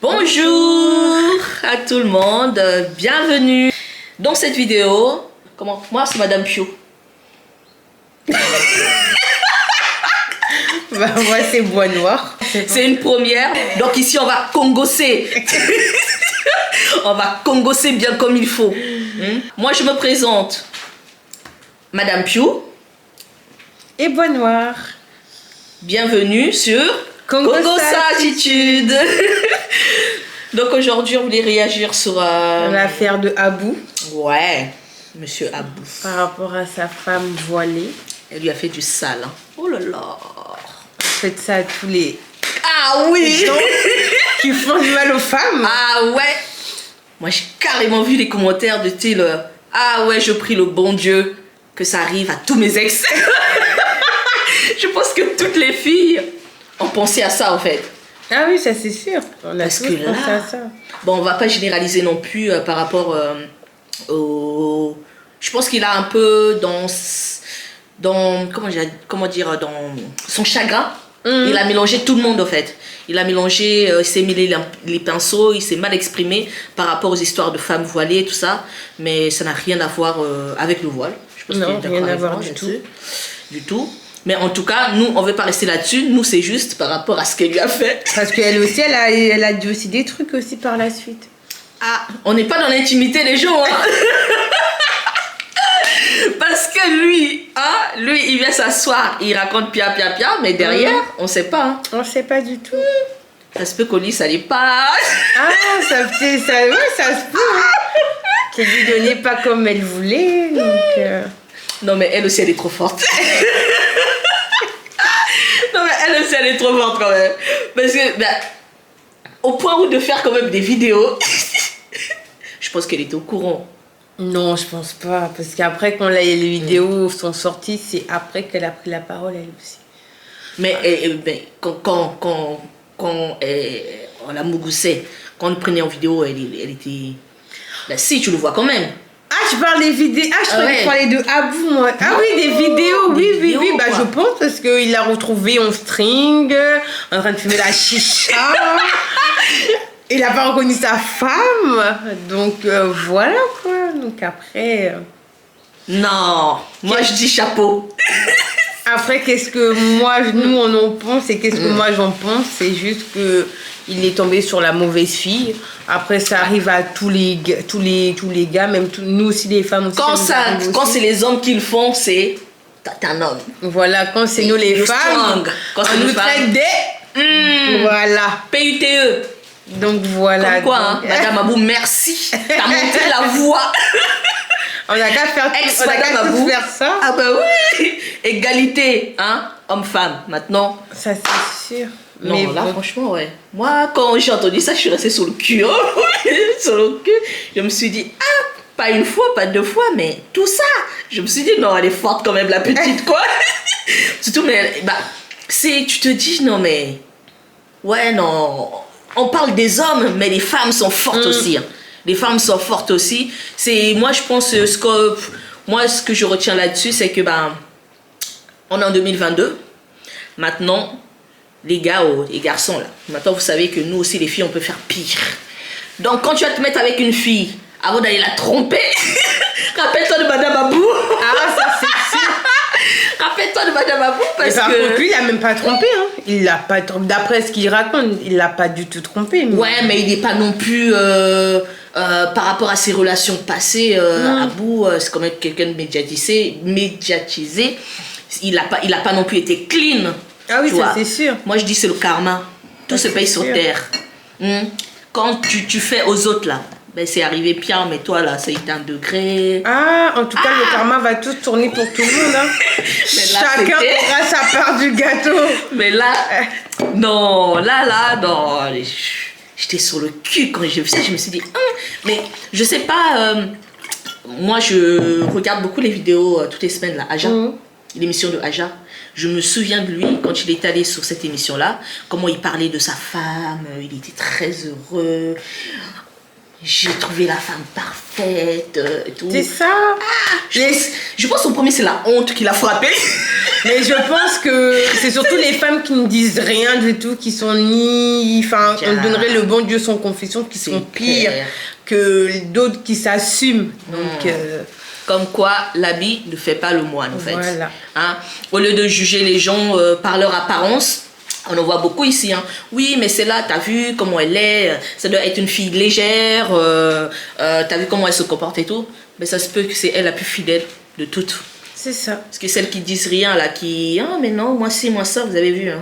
Bonjour à tout le monde, bienvenue dans cette vidéo. Comment? Moi c'est Madame Pio. Bah, moi c'est Bois Noir. C'est une première, donc ici on va congosser. On va congosser bien comme il faut. Moi je me présente Madame Pio. Et Bois Noir. Bienvenue sur Congossa Attitude. Donc aujourd'hui on voulait réagir sur l'affaire de Abou. Ouais, Monsieur Abou. Par rapport à sa femme voilée. Elle lui a fait du sale. Hein. Oh là là. Faites ça à tous les gens qui font du mal aux femmes. Ah ouais. Moi j'ai carrément vu les commentaires de style ah ouais, je prie le bon Dieu que ça arrive à tous mes ex. Je pense que toutes les filles ont pensé à ça en fait. Ah oui, ça c'est sûr. On a Parce tous que pensé là, à ça. Bon, on va pas généraliser non plus par rapport au... Je pense qu'il a un peu dans comment dire dans son chagrin. Il a mélangé tout le monde en fait. Il a mélangé, il s'est mêlé les pinceaux, il s'est mal exprimé par rapport aux histoires de femmes voilées et tout ça. Mais ça n'a rien à voir avec le voile. Je pense non, rien à voir du tout. Du tout. Mais en tout cas, nous, on ne veut pas rester là-dessus. Nous, c'est juste par rapport à ce qu'elle lui a fait. Parce qu'elle aussi, elle a dit aussi des trucs aussi par la suite. Ah, on n'est pas dans l'intimité des gens. Hein. Parce que lui, il vient s'asseoir, il raconte pia, mais derrière, on ne sait pas. Hein. On ne sait pas du tout. Ça se peut qu'au lit, ça n'est pas. Ah, ça se peut. Qu'elle lui donnait pas comme elle voulait. Donc, Non, mais elle aussi, elle est trop forte. Non, mais elle aussi, elle est trop forte quand même. Parce que, au point où de faire quand même des vidéos, je pense qu'elle était au courant. Non, je pense pas. Parce qu'après, quand les vidéos sont sorties, c'est après qu'elle a pris la parole, elle aussi. Mais quand on la mougoussait, quand on le prenait en vidéo, elle était... Là, si, tu le vois quand même. Ah, tu parles des vidéos. Ah, je croyais que tu parlais de Abou, moi. Ah oui, des vidéos. Oui. Bah, je pense parce qu'il l'a retrouvé en string, en train de fumer la chicha. Il n'a pas reconnu sa femme. Donc, voilà, quoi. Donc, après... Non, moi, je dis chapeau. Après, qu'est-ce que nous, on en pense et qu'est-ce que moi, j'en pense, c'est juste que il est tombé sur la mauvaise fille. Après, ça arrive à tous les gars, même nous aussi, les femmes aussi. Quand c'est les hommes qui le font, c'est... T'es un homme. Voilà, quand c'est nous les femmes, quand on nous traite des... Voilà. PUTE. Donc, voilà. Comme quoi, hein, Madame Abou, merci. T'as monté la voix. On n'a qu'à faire faire ça. Ah bah oui. Égalité, hein, homme-femme, maintenant. Ça, c'est sûr. Non, mais là, franchement, ouais. Moi, quand j'ai entendu ça, je suis restée sur le cul. Oh, sur le cul. Je me suis dit, pas une fois, pas deux fois, mais tout ça. Je me suis dit, non, elle est forte quand même, la petite, quoi. Surtout, mais, tu te dis, non, mais... Ouais, non... On parle des hommes, mais les femmes sont fortes aussi. Hein. Les femmes sont fortes aussi. Moi, je pense ce que je retiens là-dessus, c'est que on est en 2022. Maintenant, les gars, les garçons là. Maintenant, vous savez que nous aussi, les filles, on peut faire pire. Donc, quand tu vas te mettre avec une fille, avant d'aller la tromper, rappelle-toi de Madame Abou. Ah, ça c'est sûr. Rappelle-toi de Madame Abou parce par que... contre, lui, il a même pas trompé. Hein. Il l'a pas trompé. D'après ce qu'il raconte, il l'a pas du tout trompé. Mais... Ouais, mais il n'est pas non plus... par rapport à ses relations passées, Abou, c'est quand même quelqu'un de médiatisé. Il a pas non plus été clean. Ah oui, ça c'est sûr. Moi, je dis c'est le karma. Tout se paye sur terre. Quand tu fais aux autres, là, c'est arrivé pire, mais toi, là, c'est un degré. Ah, en tout cas, le karma va tout tourner pour tout le monde. Hein. Mais là, chacun aura sa part du gâteau. Mais là, non, j'étais sur le cul quand j'ai vu ça. Je me suis dit, mais je sais pas. Moi, je regarde beaucoup les vidéos toutes les semaines, là, Aja, l'émission de Aja. Je me souviens de lui quand il est allé sur cette émission-là, comment il parlait de sa femme, il était très heureux. J'ai trouvé la femme parfaite et tout. C'est ça. Je pense que son premier, c'est la honte qui l'a frappé. Mais je pense que c'est surtout les femmes qui ne disent rien du tout, qui sont ni... Enfin, on donnerait le bon Dieu sans confession, qui sont pires que d'autres qui s'assument. Donc... Comme quoi, l'habit ne fait pas le moine, en fait. Voilà. Hein? Au lieu de juger les gens par leur apparence, on en voit beaucoup ici. Hein. Oui, mais c'est là, t'as vu comment elle est, ça doit être une fille légère, t'as vu comment elle se comporte et tout. Mais ça se peut que c'est elle la plus fidèle de toutes. C'est ça. Parce que celles qui disent rien, là, qui... Ah, mais non, moi ci, moi ça, vous avez vu. Hein.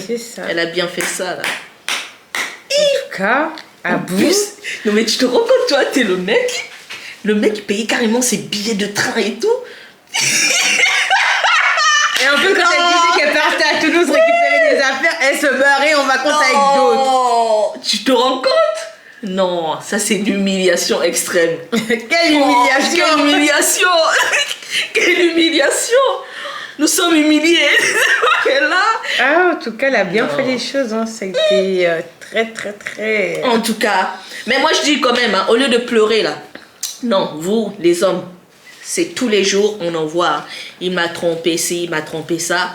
C'est ça. Elle a bien fait ça, là. En tout cas, à bout. Non, mais tu te rends compte, toi, t'es le mec. Le mec, il payait carrément ses billets de train et tout. Et un peu quand elle disait qu'elle partait à Toulouse récupérer des affaires, elle se barrait en vacances avec d'autres. Tu te rends compte? Non, ça c'est l'humiliation extrême. Quelle humiliation! Quelle humiliation! Quelle humiliation! Nous sommes humiliés. Et là... Ah, en tout cas, elle a bien fait les choses. Hein. Ça a été très... En tout cas. Mais moi, je dis quand même, hein, au lieu de pleurer là, non, vous, les hommes, c'est tous les jours, on en voit. Hein. Il m'a trompé ci, il m'a trompé ça.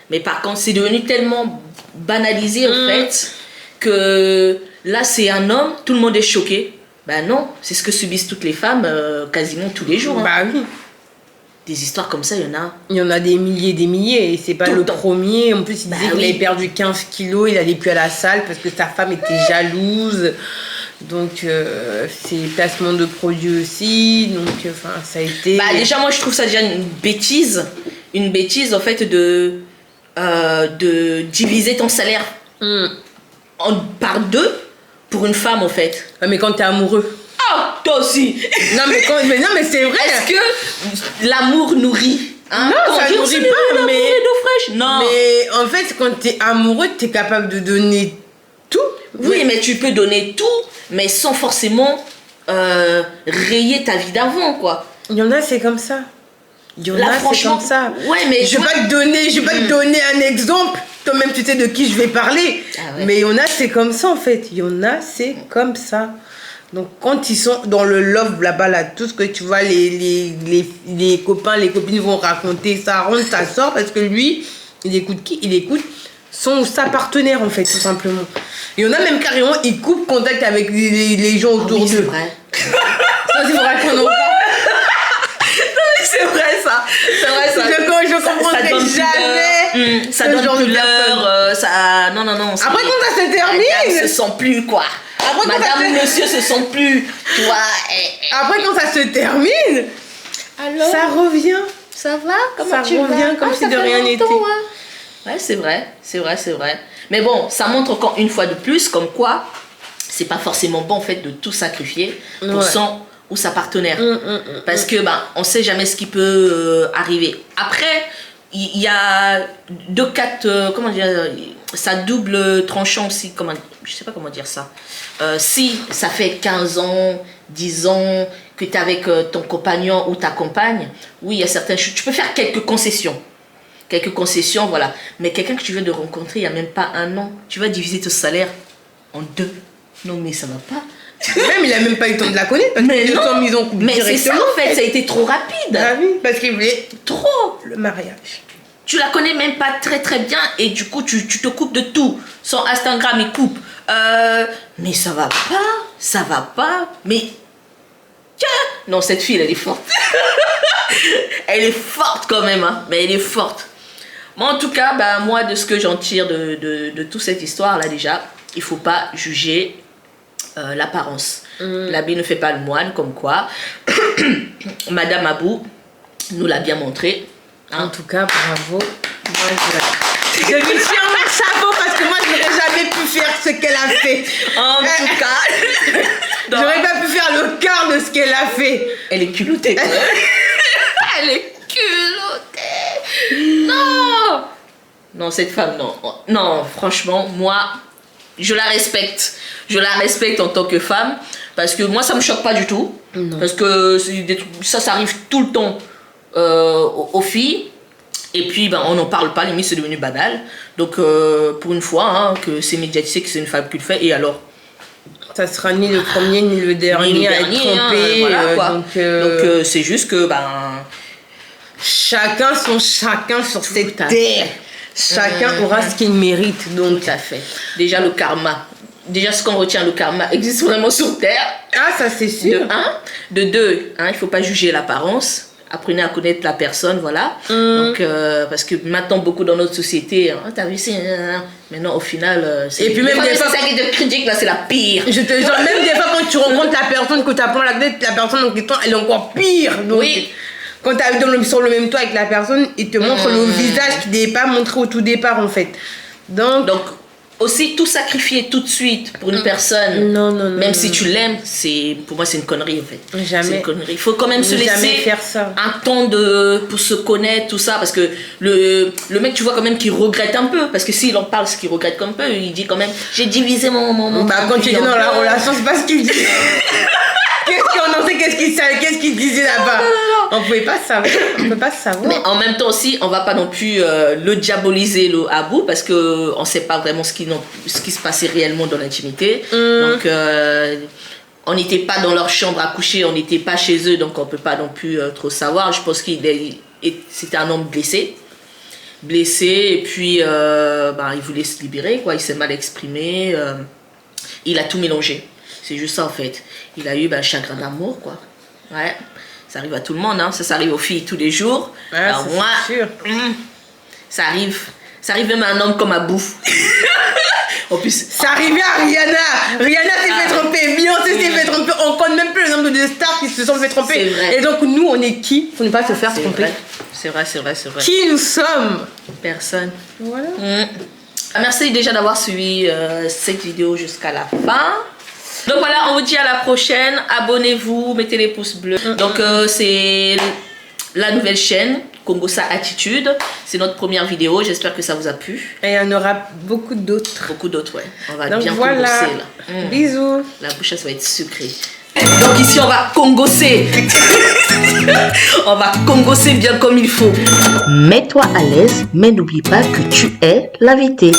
Mais par contre, c'est devenu tellement banalisé, en fait, que là, c'est un homme, tout le monde est choqué. Ben non, c'est ce que subissent toutes les femmes quasiment tous les jours. Hein. Bah oui. Des histoires comme ça, il y en a. Il y en a des milliers, et c'est pas le premier. En plus, il disait qu'il avait perdu 15 kilos, il allait plus à la salle parce que sa femme était jalouse. Donc, c'est placement de produits aussi. Donc, ça a été... Bah, déjà, moi, je trouve ça déjà une bêtise. Une bêtise, en fait, de diviser ton salaire par deux pour une femme, en fait. Mais quand t'es amoureux... Ah, toi aussi. Non, mais c'est vrai. Est-ce que l'amour nourrit? Hein? Non, ça nourrit pas, mais... d'eau fraîche. Non. Mais en fait, quand t'es amoureux, t'es capable de donner tout. Oui, mais tu peux donner tout, mais sans forcément rayer ta vie d'avant, quoi. Il y en a, c'est comme ça. Il y en a, c'est comme ça. Ouais, mais je vais pas te donner un exemple. Toi-même, tu sais de qui je vais parler. Ah ouais. Mais il y en a, c'est comme ça, en fait. Il y en a, c'est comme ça. Donc, quand ils sont dans le love, là-bas, là, tout ce que tu vois, les copains, les copines vont raconter, ça rentre, ça sort, parce que lui, il écoute qui? Il écoute sa partenaire, en fait, tout simplement. Il y en a même carrément, il coupe contact avec les gens autour d'eux. C'est vrai. Ça, c'est vrai qu'on en parle. C'est vrai ça. Je comprendrai jamais. Ça donne plus l'heure. Non. Après, quand ça se termine. Ça se sent plus, quoi. Après, madame, monsieur se sent plus. Toi. Après, quand ça se termine, alors, ça revient. Ça va? Comment ça tu revient vas? comme si de rien n'était. Ouais, c'est vrai. Mais bon, ça montre encore une fois de plus comme quoi c'est pas forcément bon en fait de tout sacrifier pour son ou sa partenaire. Parce que on sait jamais ce qui peut arriver. Après, il y a deux cas, comment dire, ça double tranchant aussi, je sais pas comment dire ça. Si ça fait 15 ans, 10 ans que tu es avec ton compagnon ou ta compagne, oui, il y a certaines choses, tu peux faire quelques concessions, voilà. Mais quelqu'un que tu viens de rencontrer il n'y a même pas un an, tu vas diviser ton salaire en deux. Non, mais ça va pas. Même il a même pas eu le temps de la connaître parce qu'ils sont mis en couple directement. Mais c'est ça en fait, ça a été trop rapide. Ah oui, parce qu'il voulait trop le mariage. Tu la connais même pas très très bien et du coup tu te coupes de tout. Son Instagram il coupe. Mais ça va pas. Mais tiens, non, cette fille elle est forte. Elle est forte quand même, hein. Mais elle est forte. Moi en tout cas, moi de ce que j'en tire de toute cette histoire là déjà, il faut pas juger l'apparence. L'habit ne fait pas le moine, comme quoi. Madame Abou nous l'a bien montré. Hein. En tout cas, bravo. Moi, je lui tiens mon chapeau parce que moi, je n'aurais jamais pu faire ce qu'elle a fait. En tout cas, j'aurais pas pu faire le quart de ce qu'elle a fait. Elle est culottée. Elle est culottée. Non, cette femme, non. Non, franchement, moi, je la respecte. Je la respecte en tant que femme parce que moi, ça me choque pas du tout. Non. Parce que ça arrive tout le temps aux filles. Et puis, on n'en parle pas, limite, c'est devenu banal. Donc, pour une fois, que c'est médiatisé, que c'est une femme qui le fait, et alors ça sera ni le premier, ni le dernier à être trompé. Voilà, quoi. Donc, c'est juste que, Chacun son chacun sur cette terre. Chacun aura ce qu'il mérite. Donc, tout à fait. Déjà, le karma. Déjà, ce qu'on retient, le karma existe vraiment sur Terre. Ah, ça c'est sûr. De un. De deux, il ne faut pas juger l'apparence. Apprenez à connaître la personne, voilà. Donc, parce que maintenant, beaucoup dans notre société, t'as vu, c'est... Maintenant, au final, c'est... Et puis même des fois... C'est ça qui te critique, là, c'est la pire. Je te jure, même des fois, quand tu rencontres la personne, que tu apprends la tête, la personne en question, elle est encore pire. Donc, oui. Quand tu es sur le même toit avec la personne, il te montre le visage qui n'est pas montré au tout départ, en fait. Donc aussi, tout sacrifier tout de suite pour une personne, même si tu l'aimes, pour moi, c'est une connerie, en fait. Jamais. C'est une connerie. Il faut quand même se laisser faire ça. un temps pour se connaître, tout ça, parce que le mec, tu vois quand même qu'il regrette un peu, parce que s'il en parle, ce qu'il regrette un peu, il dit quand même, j'ai divisé mon quand tu es dans la relation, c'est pas ce qu'il dit. Qu'est-ce qu'on en sait, qu'est-ce qu'il disait là-bas? On pouvait pas savoir. On peut pas savoir. Mais en même temps aussi, on va pas non plus le diaboliser le Abou, parce que on sait pas vraiment ce qui se passait réellement dans l'intimité. Donc on n'était pas dans leur chambre à coucher, on n'était pas chez eux, donc on peut pas non plus trop savoir. Je pense c'était un homme blessé, et puis il voulait se libérer, quoi. Il s'est mal exprimé, il a tout mélangé. C'est juste ça, en fait. Il a eu un chagrin d'amour, quoi. Ouais. Ça arrive à tout le monde, hein. Ça arrive aux filles tous les jours. Ouais, alors moi, sûr. Ça arrive même à un homme comme Abou. En plus, ça arrivait à Rihanna. Rihanna s'est fait tromper. Beyoncé s'est fait tromper. On compte même plus le nombre de stars qui se sont fait tromper. C'est vrai. Et donc nous, on est qui pour ne pas se faire tromper? C'est vrai. Qui nous sommes? Personne. Voilà. Merci déjà d'avoir suivi cette vidéo jusqu'à la fin. Donc voilà, on vous dit à la prochaine. Abonnez-vous, mettez les pouces bleus. Donc c'est la nouvelle chaîne, Congossa Attitude. C'est notre première vidéo. J'espère que ça vous a plu. Et il y en aura beaucoup d'autres. Beaucoup d'autres, ouais. On va donc bien voilà. congosser là. Bisous. La bouche, ça va être sucrée. Donc ici, on va congosser. On va congosser bien comme il faut. Mets-toi à l'aise, mais n'oublie pas que tu es l'invité.